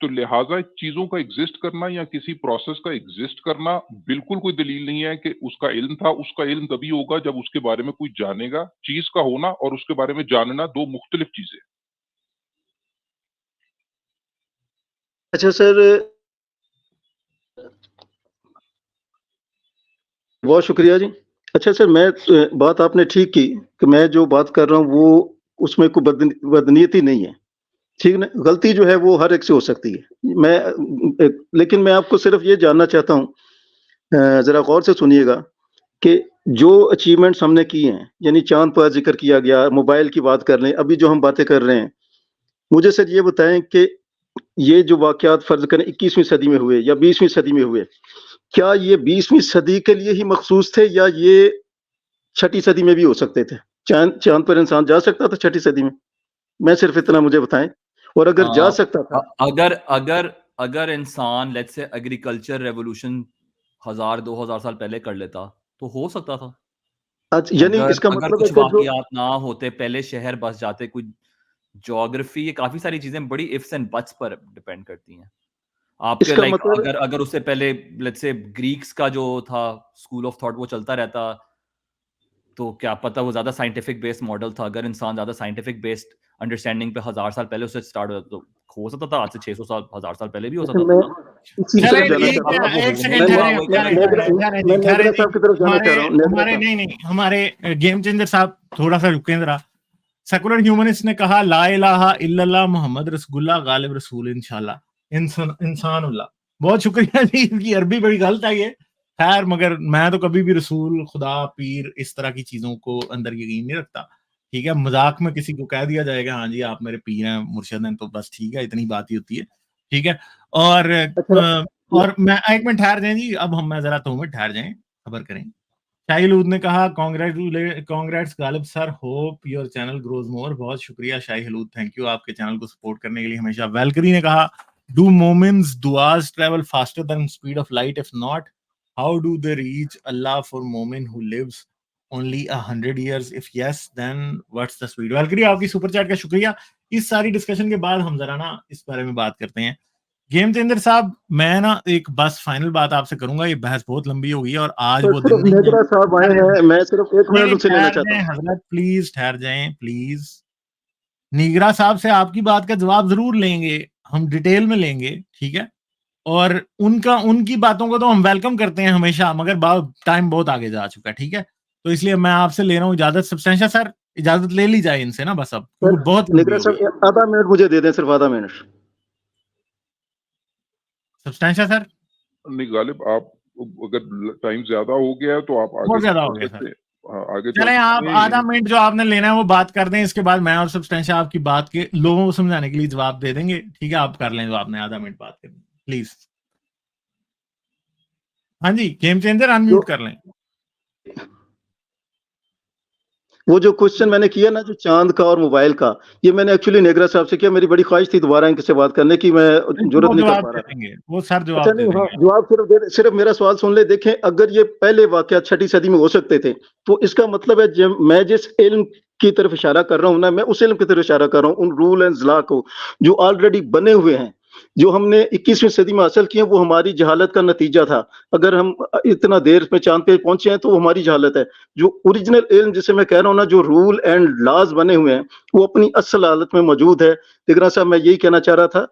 تو لہٰذا چیزوں کا ایگزسٹ کرنا یا کسی پروسیس کا ایگزسٹ کرنا بالکل کوئی دلیل نہیں ہے کہ اس کا علم تھا. اس کا علم تبھی ہوگا جب اس کے بارے میں کوئی جانے گا. چیز کا ہونا اور اس کے بارے میں جاننا دو مختلف چیزیں. اچھا سر، بہت شکریہ جی. اچھا سر، میں بات آپ نے ٹھیک کی کہ میں جو بات کر رہا ہوں وہ اس میں کوئی بدنیتی نہیں ہے، ٹھیک نا. غلطی جو ہے وہ ہر ایک سے ہو سکتی ہے. لیکن میں آپ کو صرف یہ جاننا چاہتا ہوں، ذرا غور سے سنیے گا، کہ جو اچیومنٹس ہم نے کی ہیں، یعنی چاند پر ذکر کیا گیا، موبائل کی بات کر لیں، ابھی جو ہم باتیں کر رہے ہیں، مجھے سر یہ بتائیں کہ یہ جو واقعات فرض کریں 21ویں صدی میں ہوئے یا 20ویں صدی میں ہوئے، کیا یہ 20ویں صدی کے لیے ہی مخصوص تھے یا یہ 6ٹھی صدی میں بھی ہو سکتے تھے؟ چاند پر انسان جا سکتا تھا 6ٹھی صدی میں؟ میں صرف اتنا مجھے بتائیں. اور اگر جا سکتا تھا، اگر انسان لیٹس سے ایگریکلچر ریولوشن 1000-2000 سال پہلے کر لیتا تو ہو سکتا تھا. یعنی اس کا اگر مطلب ہے کچھ کہ جو واقعات نہ ہوتے، پہلے شہر بس جاتے، کوئی جیوگرافی، یہ کافی ساری چیزیں بڑی ifs and buts per depend کرتی ہیں. آپ اس کے کا لائک مطلب اگر اس سے پہلے لیٹس سے گریکس کا جو تھا اسکول آف تھاٹ وہ چلتا رہتا تو کیا پتہ وہ زیادہ سائنٹیفک بیسڈ ماڈل تھا. اگر انسان زیادہ سائنٹیفک بیسڈ انڈرسٹینڈنگ پہ 1000 سال پہلے اسے اسٹارٹ ہوتا تو ہو سکتا تھا آج سے 600 سال 1000 سال پہلے بھی ہو سکتا میں تھا. اسی کی چلیں طرف جانا ٹھیک چاہتا ہے، ہوں. ایک سیکنڈ میں نیگرا صاحب کی طرف جانا چاہ رہا ہوں. نیگرا صاحب، نہیں ہمارے گیم چینجر صاحب تھوڑا سا رکیں ذرا. سیکولر ہیومنسٹ نے کہا لا الہ الا اللہ محمد رسول اللہ غالب رسول انشاءاللہ انسان اللہ. بہت شکریہ جی، اس کی عربی بڑی غلط ہے یہ، خیر، مگر میں تو کبھی بھی رسول، خدا، پیر، اس طرح کی چیزوں کو اندر یقین نہیں رکھتا. ٹھیک ہے، مذاق میں کسی کو کہہ دیا جائے گا ہاں جی آپ میرے پیر ہیں، مرشد ہیں، تو بس ٹھیک ہے، اتنی بات ہی ہوتی ہے. ٹھیک ہے. اور میں ایک منٹ ٹھہر جائیں جی، اب میں ذرا 2 منٹ ٹھہر جائیں، خبر کریں. شاہی حلود نے کہا congrats Ghalib sir, hope your channel grows مور. بہت شکریہ شاہی حلود، تھینک یو آپ کے چینل کو سپورٹ کرنے کے لیے ہمیشہ. ویلکری نے کہا ڈو مومنز دعاز travel faster than speed of light? If not how do they reach Allah for مومن who lives only 100 years? if yes then what's the speed? Valkyrie آپ کی سپر چیٹ کا شکریہ. اس ساری ڈسکشن کے بعد ہم ذرا نا اس بارے میں بات کرتے ہیں. گیم چینجر صاحب، میں نا ایک بس فائنل بات آپ سے کروں گا، یہ بحث بہت لمبی ہو گئی ہے اور آج وہ دن نہیں نیگرا صاحب آئے ہیں، میں صرف 1 منٹ ان سے لینا چاہتا ہوں. حضرت پلیز ٹھہر جائیں پلیز. نیگرا صاحب سے آپ کی بات کا جواب ضرور لیں گے، ہم ڈیٹیل میں لیں گے، ٹھیک ہے. اور ان کی باتوں کو تو ہم ویلکم کرتے ہیں ہمیشہ، مگر ٹائم بہت آگے جا چکا ہے. ٹھیک ہے، تو اس لیے میں آپ سے لے رہا ہوں اجازت. سبسٹینشا سر اجازت لے لی جائے ان سے نا بس اب، کیونکہ بہت لمبی نیگرا ہو گئی. صاحب آدھا منٹ مجھے دے دیں، صرف آدھا منٹ. سبسٹینشا سر نہیں غالب، آپ اگر ٹائم زیادہ ہو گیا ہے تو آپ بہت آگے زیادہ چل ہو گیا سکتے سر. ہیں. ہاں آگے چلیں آپ آدھا منٹ جو آپ نے لینا ہے وہ بات کر دیں، اس کے بعد میں اور سبسٹینشا آپ کی بات کے لوگوں کو سمجھانے کے لیے جواب دے دیں گے. ٹھیک ہے، آپ کر لیں جو آپ نے آدھا منٹ بات کرنی پلیز. ہاں جی، گیم چینجر انمیوٹ کر لیں. وہ جو کوشچن میں نے کیا نا جو چاند کا اور موبائل کا، یہ میں نے ایکچولی نیگرا صاحب سے کیا. میری بڑی خواہش تھی دوبارہ ان سے بات کرنے کی، میں جرت نہیں کر پا رہا. دیں گے وہ سر اچھا جواب دے نہیں، دیں ہاں گے. جواب صرف میرا سوال سن لے. دیکھیں، اگر یہ پہلے واقعات 6ٹھی صدی میں ہو سکتے تھے تو اس کا مطلب ہے میں جس علم کی طرف اشارہ کر رہا ہوں نا، میں اس علم کی طرف اشارہ کر رہا ہوں، ان رول اینڈ لا کو جو آلریڈی بنے ہوئے ہیں، جو ہم نے 21ویں صدی میں حاصل کیے ہیں. وہ ہماری جہالت کا نتیجہ تھا. اگر ہم اتنا دیر میں چاند پہ پہنچے ہیں تو وہ ہماری جہالت ہے. جو اوریجنل علم جسے میں کہہ رہا ہوں نا، جو رول اینڈ لاز بنے ہوئے ہیں، وہ اپنی اصل حالت میں موجود ہے. دیگرا صاحب میں یہی کہنا چاہ رہا تھا،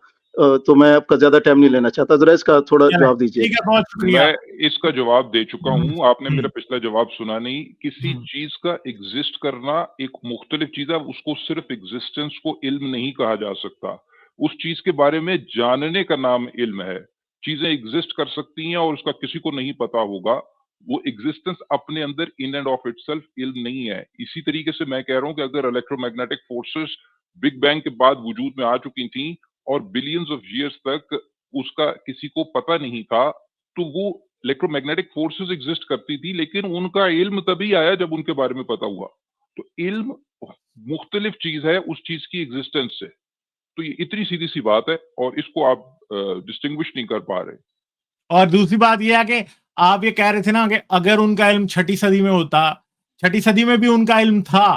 تو میں آپ کا زیادہ ٹائم نہیں لینا چاہتا. ذرا اس کا تھوڑا جواب دیجیے. ٹھیک ہے، بہت شکریہ. میں اس کا جواب دے چکا ہوں. آپ نے میرا پچھلا جواب سنا نہیں. کسی چیز کا ایگزسٹ کرنا ایک مختلف چیز ہے. اس کو صرف ایگزسٹنس کو علم نہیں کہا جا سکتا. اس چیز کے بارے میں جاننے کا نام علم ہے. چیزیں ایگزسٹ کر سکتی ہیں اور اس کا کسی کو نہیں پتا ہوگا. وہ ایگزسٹنس اپنے اندر in and of itself علم نہیں ہے. اسی طریقے سے میں کہہ رہا ہوں کہ اگر electro magnetic forces big bang کے بعد وجود میں آ چکی تھیں اور بلینز آف ایئرز تک اس کا کسی کو پتہ نہیں تھا، تو وہ الیکٹرو میگنیٹک فورسز ایگزسٹ کرتی تھی، لیکن ان کا علم تبھی آیا جب ان کے بارے میں پتا ہوا. تو علم مختلف چیز ہے اس چیز کی ایگزسٹنس سے. تو یہ اتنی سیدھی سی بات ہے اور اس کو آپ ڈسٹنگوش نہیں کر پا رہے. اور دوسری بات یہ ہے کہ آپ یہ کہہ رہے تھے نا کہ اگر ان کا علم 6ٹھی صدی میں ہوتا، 6ٹھی صدی میں بھی ان کا علم تھا.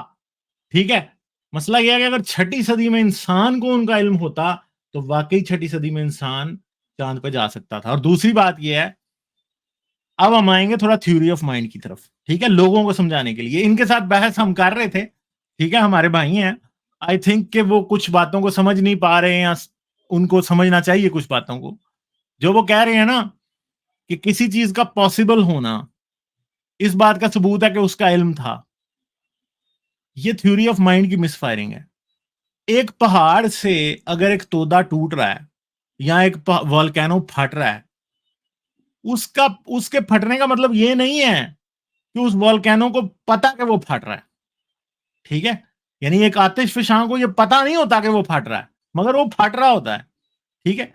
ٹھیک ہے، مسئلہ یہ ہے کہ اگر 6ٹھی صدی میں انسان کو ان کا علم ہوتا تو واقعی چھٹی صدی میں انسان چاند پہ جا سکتا تھا. اور دوسری بات یہ ہے, اب ہم آئیں گے تھوڑا تھیوری آف مائنڈ کی طرف, ٹھیک ہے, لوگوں کو سمجھانے کے لیے. ان کے ساتھ بحث ہم کر رہے تھے, ٹھیک ہے, ہمارے بھائی ہیں, آئی تھنک کہ وہ کچھ باتوں کو سمجھ نہیں پا رہے ہیں, یا ان کو سمجھنا چاہیے کچھ باتوں کو. جو وہ کہہ رہے ہیں نا کہ کسی چیز کا پاسبل ہونا اس بات کا ثبوت ہے کہ اس کا علم تھا, یہ تھیوری آف مائنڈ کی مس فائرنگ ہے. ایک پہاڑ سے اگر ایک تودا ٹوٹ رہا ہے یا ایک والکینو پھٹ رہا ہے, اس کے پھٹنے کا مطلب یہ نہیں ہے کہ اس والکینو کو پتا کہ وہ پھٹ رہا ہے, ٹھیک ہے. یعنی ایک آتش فشاں کو یہ پتا نہیں ہوتا کہ وہ پھٹ رہا ہے, مگر وہ پھٹ رہا ہوتا ہے, ٹھیک ہے.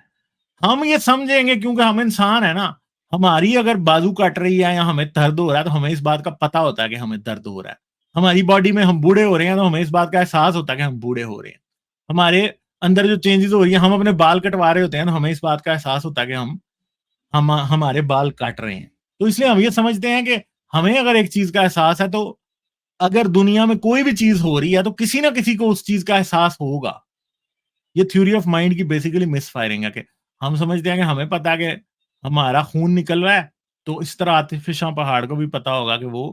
ہم یہ سمجھیں گے کیونکہ ہم انسان ہیں نا, ہماری اگر بازو کٹ رہی ہے یا ہمیں درد ہو رہا ہے تو ہمیں اس بات کا پتا ہوتا ہے کہ ہمیں درد ہو رہا ہے. ہماری باڈی میں ہم بوڑھے ہو رہے ہیں تو ہمیں اس بات کا احساس ہوتا ہے کہ ہم بوڑھے ہو رہے ہیں. ہمارے اندر جو چینجز ہو رہی ہیں, ہم اپنے بال کٹوا رہے ہوتے ہیں تو ہمیں اس بات کا احساس ہوتا ہے کہ ہمارے بال کاٹ رہے ہیں. تو اس لیے ہم یہ سمجھتے ہیں کہ ہمیں اگر ایک چیز کا احساس ہے تو اگر دنیا میں کوئی بھی چیز ہو رہی ہے تو کسی نہ کسی کو اس چیز کا احساس ہوگا. یہ تھیوری آف مائنڈ کی بیسیکلی مس فائرنگ ہے کہ ہم سمجھتے ہیں کہ ہمیں پتا ہے کہ ہمارا خون نکل رہا ہے, تو اس طرح آتش فشاں پہاڑ کو بھی پتا ہوگا کہ وہ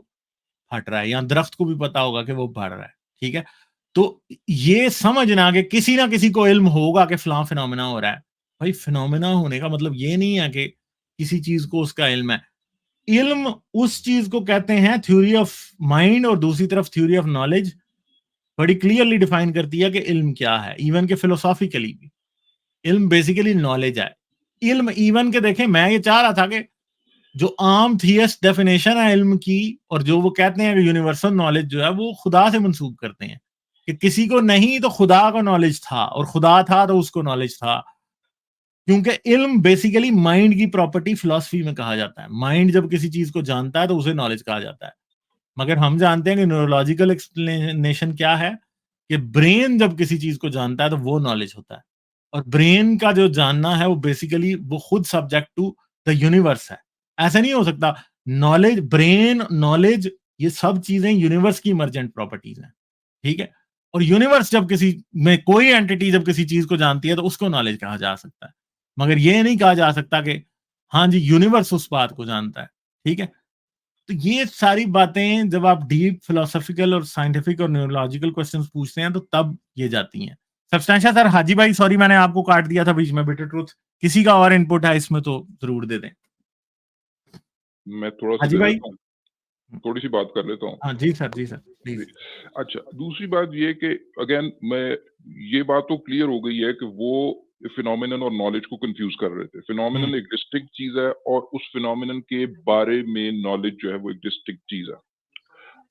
پھٹ رہا ہے, یا درخت کو بھی پتا ہوگا کہ وہ بڑھ رہا ہے, ٹھیک ہے. تو یہ سمجھنا کہ کسی نہ کسی کو علم ہوگا کہ فلاں فینومینا ہو رہا ہے, بھائی فینومینا ہونے کا مطلب یہ نہیں ہے کہ کسی چیز کو اس کا علم ہے. علم اس چیز کو کہتے ہیں تھیوری آف مائنڈ, اور دوسری طرف تھیوری آف نالج بڑی کلیئرلی ڈیفائن کرتی ہے کہ علم کیا ہے. ایون کہ فلسافیکلی بھی علم بیسیکلی نالج ہے. علم ایون کہ دیکھیں, میں یہ چاہ رہا تھا کہ جو عام تھیسٹ ڈیفینیشن ہے علم کی, اور جو وہ کہتے ہیں کہ یونیورسل نالج جو ہے وہ خدا سے منسوب کرتے ہیں کہ کسی کو نہیں تو خدا کو نالج تھا, اور خدا تھا تو اس کو نالج تھا. کیونکہ علم بیسیکلی مائنڈ کی پراپرٹی فلسفی میں کہا جاتا ہے. مائنڈ جب کسی چیز کو جانتا ہے تو اسے نالج کہا جاتا ہے. مگر ہم جانتے ہیں کہ نیورولوجیکل ایکسپلینیشن کیا ہے, کہ برین جب کسی چیز کو جانتا ہے تو وہ نالج ہوتا ہے. اور برین کا جو جاننا ہے وہ بیسیکلی وہ خود سبجیکٹ ٹو دا یونیورس ہے. ایسا نہیں ہو سکتا. نالج, برین, نالج, یہ سب چیزیں یونیورس کی ایمرجنٹ پراپرٹیز ہیں, ٹھیک ہے. اور یونیورس جب کسی میں کوئی اینٹی جب کسی چیز کو جانتی ہے تو اس کو نالج کہا جا سکتا ہے. مگر یہ نہیں کہا جا سکتا کہ ہاں جی یونیورس اس بات کو جانتا ہے, ٹھیک ہے. تو یہ ساری باتیں جب آپ ڈیپ فلسفیکل اور سائنٹیفک اور نیورولوجیکل کوسچنز پوچھتے ہیں تو تب یہ جاتی ہیں. سبسٹینشا سر, حاجی بھائی سوری میں نے آپ کو کاٹ دیا تھا بیچ میں, بٹر ٹروتھ کسی کا اور انپٹ ہے اس میں تو ضرور دے دیں. میں تھوڑا سا حاجی دے بھائی, دیتا ہوں, تھوڑی سی بات کر لیتا ہوں. ہاں جی سر, جی سر جی. پلیز. اچھا, دوسری بات یہ کہ اگین میں یہ بات تو کلیئر ہو گئی ہے کہ وہ فینومینن اور نالج کو کنفیوز کر رہے تھے. فینومینن ایک ڈسٹنکٹ چیز ہے اور اس فینومینن کے بارے میں نالج جو ہے وہ ایک ڈسٹنکٹ چیز ہے.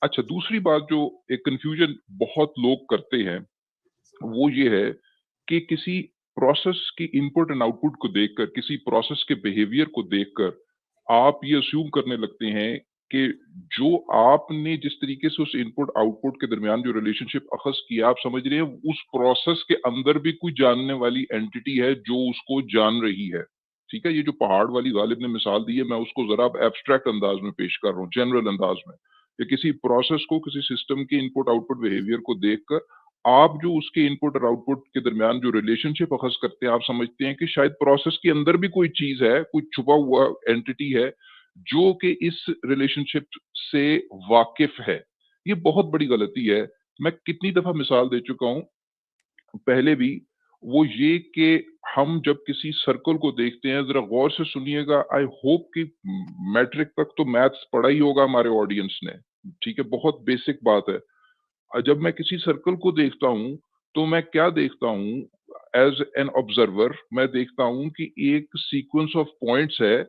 اچھا, دوسری بات جو ایک کنفیوژن بہت لوگ کرتے ہیں وہ یہ ہے کہ کسی پروسیس کی انپٹ اینڈ آؤٹ پٹ کو دیکھ کر, کسی پروسیس کے بیہیویئر کو دیکھ کر آپ یہ اسیوم کرنے لگتے ہیں کہ جو آپ نے جس طریقے سے اس انپٹ آؤٹ پٹ کے درمیان جو ریلیشن شپ اخذ کیا, آپ سمجھ رہے ہیں اس پروسیس کے اندر بھی کوئی جاننے والی اینٹی ہے جو اس کو جان رہی ہے. ٹھیک ہے, یہ جو پہاڑ والی غالب نے مثال دی ہے میں اس کو ذرا ایبسٹریکٹ انداز میں پیش کر رہا ہوں, جنرل انداز میں, کہ کسی پروسیس کو, کسی سسٹم کے انپٹ آؤٹ پٹ بیہیویئر کو دیکھ کر آپ جو اس کے انپٹ اور آؤٹ پٹ کے درمیان جو ریلیشن شپ اخذ کرتے ہیں, آپ سمجھتے ہیں کہ شاید پروسیس کے اندر بھی کوئی چیز ہے, کوئی چھپا ہوا اینٹی ہے جو کہ اس ریلیشن شپ سے واقف ہے. یہ بہت بڑی غلطی ہے. میں کتنی دفعہ مثال دے چکا ہوں پہلے بھی, وہ یہ کہ ہم جب کسی سرکل کو دیکھتے ہیں, ذرا غور سے سنیے گا, آئی ہوپ کہ میٹرک تک تو میتھس پڑھا ہی ہوگا ہمارے آڈینس نے, ٹھیک ہے, بہت بیسک بات ہے. جب میں کسی سرکل کو دیکھتا ہوں تو میں کیا دیکھتا ہوں ایز این آبزرور, میں دیکھتا ہوں کہ ایک سیکوینس آف پوائنٹس ہے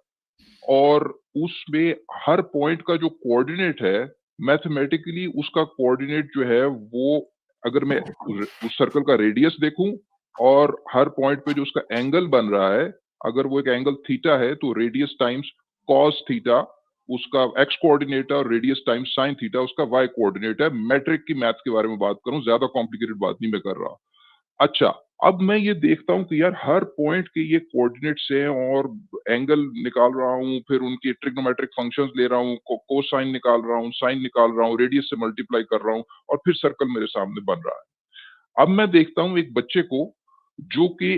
اور اس میں ہر پوائنٹ کا جو کوآرڈینیٹ ہے میتھمیٹیکلی اس کا کوآرڈینیٹ جو ہے وہ, اگر میں اس سرکل کا ریڈیس دیکھوں اور ہر پوائنٹ پہ جو اس کا اینگل بن رہا ہے, اگر وہ ایک اینگل تھیٹا ہے تو ریڈیس ٹائمز کاس تھیٹا اس کا ایکس کوآرڈینیٹ ہے, اور ریڈیس ٹائم سائن تھیٹا اس کا وائی کوآرڈینیٹ ہے. میٹرک کی میتھ کے بارے میں بات کروں, زیادہ کمپلیکیٹڈ بات نہیں میں کر رہا. اچھا, اب میں یہ دیکھتا ہوں کہ یار ہر پوائنٹ کے یہ کوآرڈینیٹس ہیں اور اینگل نکال رہا ہوں, پھر ان کی ٹریگنومیٹرک فنکشنز لے رہا ہوں, کوسائن نکال رہا ہوں, سائن نکال رہا ہوں, ریڈیس سے ملٹیپلائی کر رہا ہوں, اور پھر سرکل میرے سامنے بن رہا ہے. اب میں دیکھتا ہوں ایک بچے کو جو کہ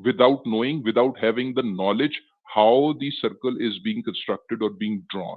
without knowing, without having the knowledge how the circle is being constructed or being drawn.